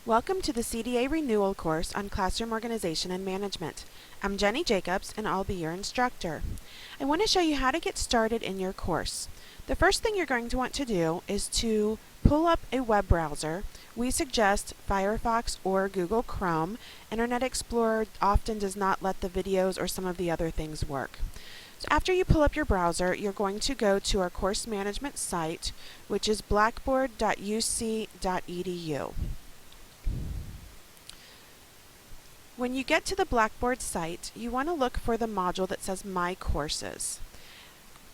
Welcome to the CDA Renewal Course on Classroom Organization and Management. I'm Jenny Jacobs and I'll be your instructor. I want to show you how to get started in your course. The first thing you're going to want to do is to pull up a web browser. We suggest Firefox or Google Chrome. Internet Explorer often does not let the videos or some of the other things work. So after you pull up your browser, you're going to go to our course management site, which is blackboard.uc.edu. When you get to the Blackboard site, you want to look for the module that says My Courses.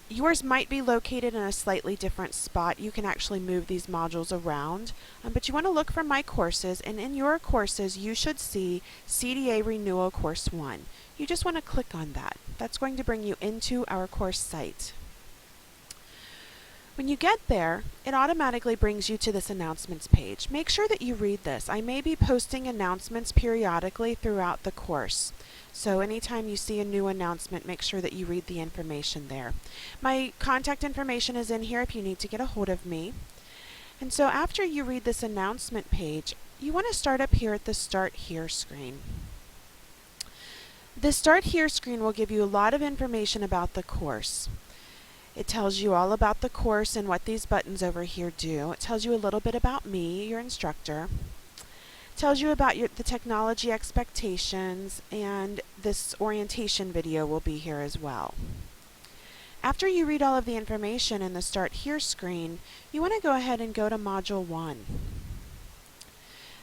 Yours might be located in a slightly different spot. You can actually move these modules around, but you want to look for My Courses, and in your courses you should see CDA Renewal Course 1. You just want to click on that. That's going to bring you into our course site. When you get there, it automatically brings you to this announcements page. Make sure that you read this. I may be posting announcements periodically throughout the course. So anytime you see a new announcement, make sure that you read the information there. My contact information is in here if you need to get a hold of me. And so after you read this announcement page, you want to start up here at the Start Here screen. The Start Here screen will give you a lot of information about the course. It tells you all about the course and what these buttons over here do. It tells you a little bit about me, your instructor. It tells you about the technology expectations, and this orientation video will be here as well. After you read all of the information in the Start Here screen, you want to go ahead and go to Module 1.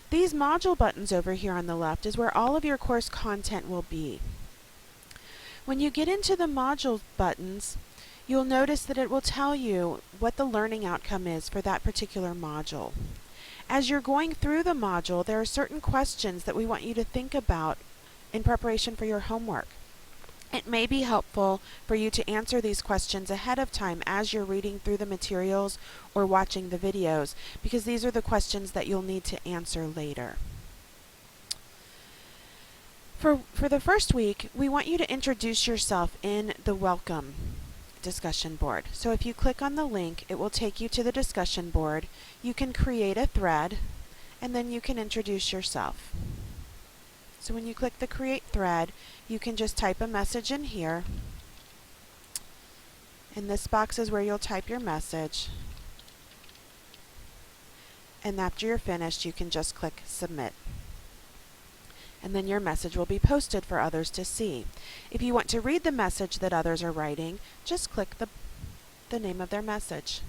These module buttons over here on the left is where all of your course content will be. When you get into the module buttons, you'll notice that it will tell you what the learning outcome is for that particular module. As you're going through the module, there are certain questions that we want you to think about in preparation for your homework. It may be helpful for you to answer these questions ahead of time as you're reading through the materials or watching the videos, because these are the questions that you'll need to answer later. For the first week, we want you to introduce yourself in the Welcome discussion board. So if you click on the link, it will take you to the discussion board. You can create a thread, and then you can introduce yourself. So when you click the Create Thread, you can just type a message in here. And this box is where you'll type your message. And after you're finished, you can just click Submit. And then your message will be posted for others to see. If you want to read the message that others are writing, just click the name of their message,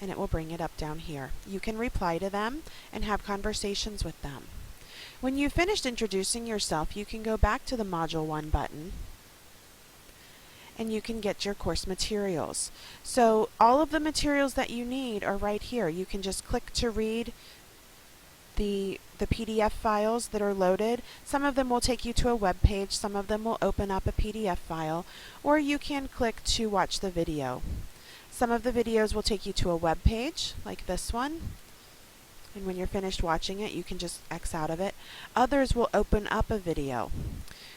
and it will bring it up down here. You can reply to them and have conversations with them. When you've finished introducing yourself, you can go back to the Module 1 button, and you can get your course materials. So all of the materials that you need are right here. You can just click to read the PDF files that are loaded. Some of them will take you to a web page, some of them will open up a PDF file, or you can click to watch the video. Some of the videos will take you to a web page, like this one, and when you're finished watching it, you can just X out of it. Others will open up a video.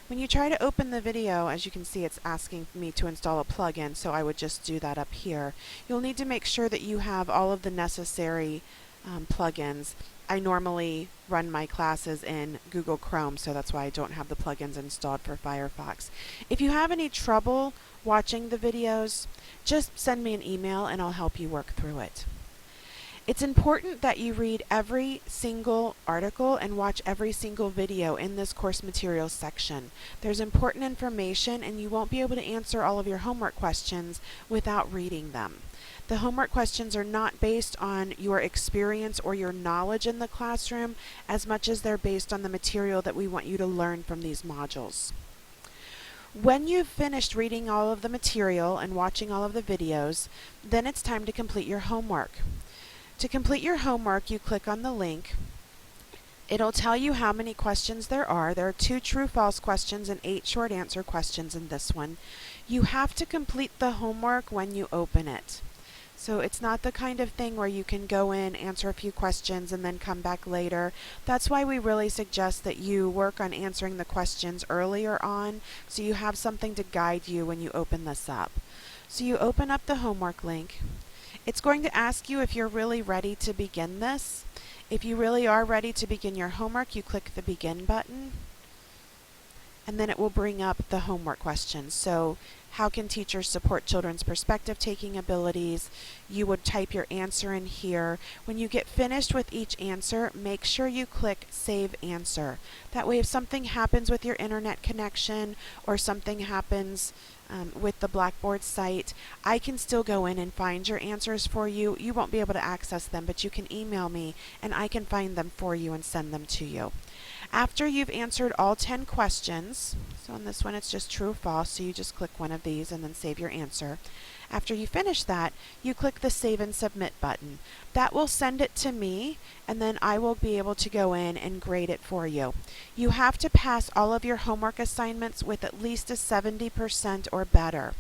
When you try to open the video, as you can see, it's asking me to install a plugin, so I would just do that up here. You'll need to make sure that you have all of the necessary plugins. I normally run my classes in Google Chrome, so that's why I don't have the plugins installed for Firefox. If you have any trouble watching the videos, just send me an email and I'll help you work through it. It's important that you read every single article and watch every single video in this course materials section. There's important information, and you won't be able to answer all of your homework questions without reading them. The homework questions are not based on your experience or your knowledge in the classroom as much as they're based on the material that we want you to learn from these modules. When you've finished reading all of the material and watching all of the videos, then it's time to complete your homework. To complete your homework, you click on the link. It'll tell you how many questions there are. There are 2 true-false questions and 8 short answer questions in this one. You have to complete the homework when you open it. So it's not the kind of thing where you can go in, answer a few questions, and then come back later. That's why we really suggest that you work on answering the questions earlier on, so you have something to guide you when you open this up. So you open up the homework link. It's going to ask you if you're really ready to begin this. If you really are ready to begin your homework, you click the Begin button, and then it will bring up the homework questions. So, how can teachers support children's perspective taking abilities? You would type your answer in here. When you get finished with each answer, make sure you click Save Answer. That way if something happens with your internet connection or something happens with the Blackboard site, I can still go in and find your answers for you. You won't be able to access them, but you can email me and I can find them for you and send them to you. After you've answered all 10 questions, so on this one it's just true or false, so you just click one of these and then save your answer. After you finish that, you click the Save and Submit button. That will send it to me, and then I will be able to go in and grade it for you. You have to pass all of your homework assignments with at least a 70% or better.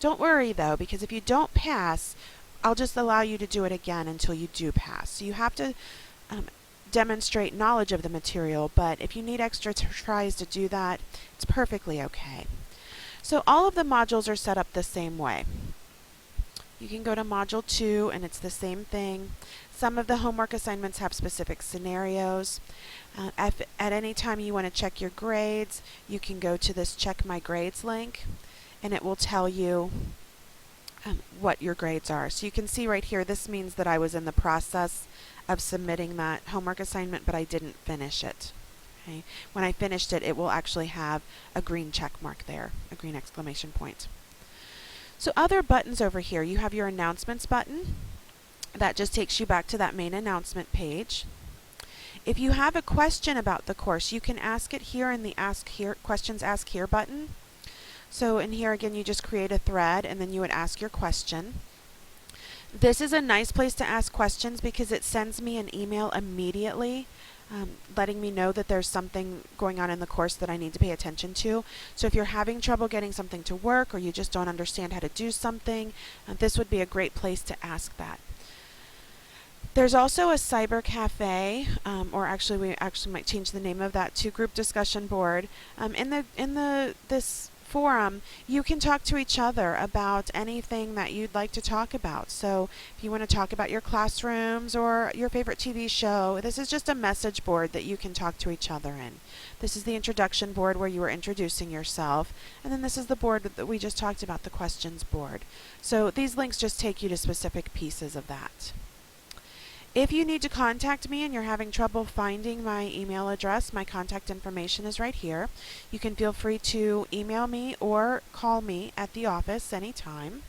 Don't worry though, because if you don't pass, I'll just allow you to do it again until you do pass. So you have to demonstrate knowledge of the material, but if you need extra tries to do that, it's perfectly okay. So all of the modules are set up the same way. You can go to Module 2 and it's the same thing. Some of the homework assignments have specific scenarios. At any time you want to check your grades, you can go to this Check My Grades link and it will tell you what your grades are. So you can see right here, this means that I was in the process of submitting that homework assignment, but I didn't finish it. Okay? When I finished it, it will actually have a green check mark there, a green exclamation point. So other buttons over here, you have your announcements button. That just takes you back to that main announcement page. If you have a question about the course, you can ask it here in the Questions Ask Here button. So in here again, you just create a thread and then you would ask your question. This is a nice place to ask questions because it sends me an email immediately letting me know that there's something going on in the course that I need to pay attention to. So if you're having trouble getting something to work or you just don't understand how to do something, this would be a great place to ask that. There's also a cyber cafe, or actually we might change the name of that to group discussion board. In this forum, you can talk to each other about anything that you'd like to talk about. So if you want to talk about your classrooms or your favorite TV show, this is just a message board that you can talk to each other in. This is the introduction board where you are introducing yourself, and then this is the board that we just talked about, the questions board. So these links just take you to specific pieces of that. If you need to contact me and you're having trouble finding my email address, my contact information is right here. You can feel free to email me or call me at the office anytime.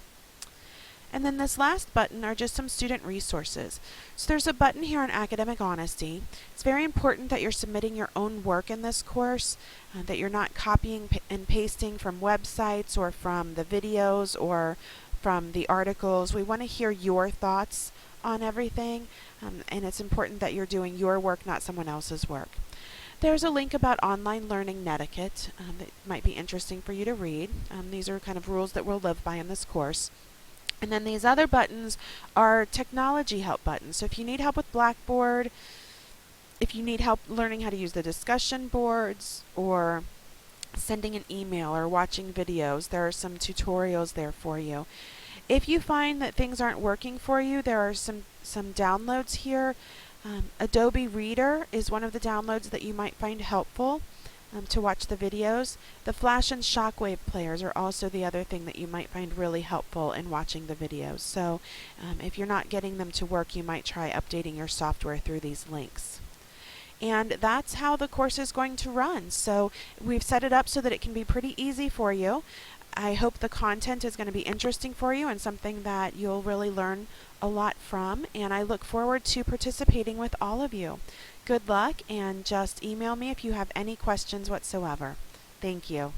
And then this last button are just some student resources. So there's a button here on academic honesty. It's very important that you're submitting your own work in this course, that you're not copying and pasting from websites or from the videos or from the articles. We want to hear your thoughts on everything, and it's important that you're doing your work, not someone else's work. There's a link about online learning netiquette that might be interesting for you to read. These are kind of rules that we'll live by in this course. And then these other buttons are technology help buttons. So if you need help with Blackboard, if you need help learning how to use the discussion boards, or sending an email or watching videos, there are some tutorials there for you. If you find that things aren't working for you, there are some downloads here. Adobe Reader is one of the downloads that you might find helpful to watch the videos. The Flash and Shockwave players are also the other thing that you might find really helpful in watching the videos. So if you're not getting them to work, you might try updating your software through these links. And that's how the course is going to run. So we've set it up so that it can be pretty easy for you. I hope the content is going to be interesting for you and something that you'll really learn a lot from, and I look forward to participating with all of you. Good luck, and just email me if you have any questions whatsoever. Thank you.